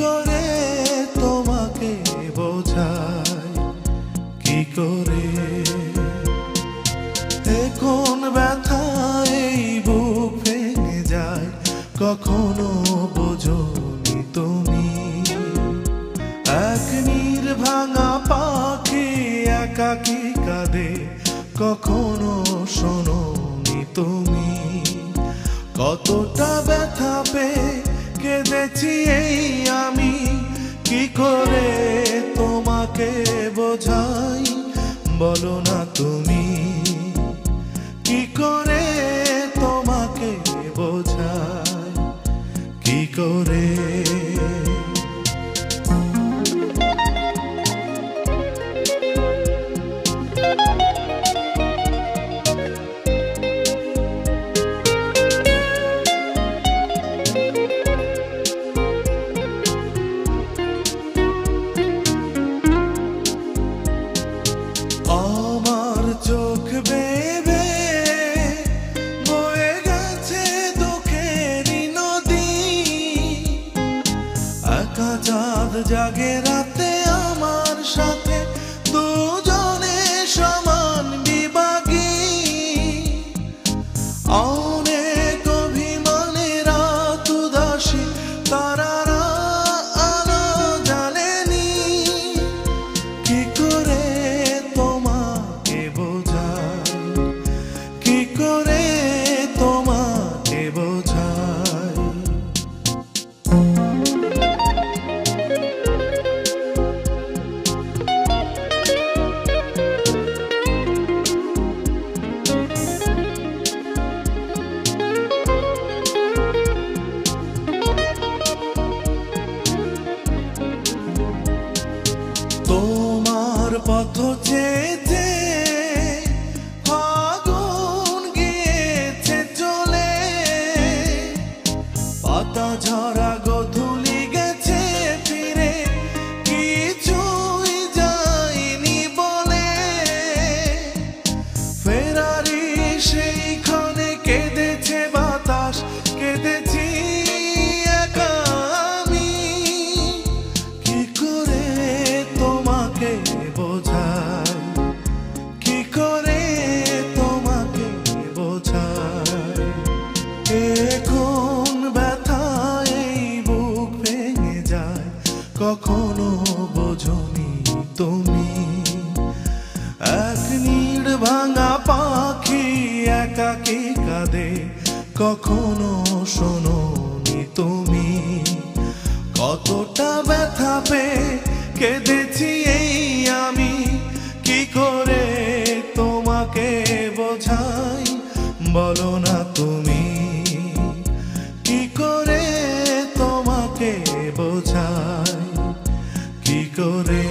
করে তোমাকে বোঝাই, কি করে কোন ব্যথায় বুক ভেঙে যায়, কখনো বোঝনি তুমি। এক নির্ভাঙা পাখি একাকী কাঁদে, কখনো শোনোনি তুমি। কতটা ব্যথা পেয়ে কেঁদেছি এই আমি, কি করে তোমাকে বোঝাই বলো না তুমি। কি করে তোমাকে বোঝাই, কি করে। আমার চোখ বেয়ে বয়ে গেছে দুঃখেরই নদী, একা চাঁদ জাগে রাতে আমার সাথে, দুজনে সমান বিভাগী। অনেক অভিমানে রাত উদাসী, তারারা আলো জ্বালেনি। কি করে তোমাকে বোঝাই, কি করে তোমাকে বোঝাই। তোমার পথ চেয়ে ফাগুন গিয়েছে চলে, পাতা ঝরা গোধূলি গেছে ফিরে, কিছুই যায়নি বলে। ফেরারি সেইখানে কেঁদেছে বাতাস, কেঁদেছি একা আমি। কি করে তোমাকে বোঝাই, কি করে তোমাকে বোঝাই। কোন ব্যথায় বুক ভেঙে যায়, কখনো বোঝনি তুমি। এক নির্ভাঙা পাখি একাকী কাঁদে, কখনো শোনোনি তুমি। কতটা ব্যথা পেয়ে কেঁদেছি এই আমি, কি করে তোমাকে বোঝাই বলো না তুমি। কি করে তোমাকে বোঝাই, কি করে।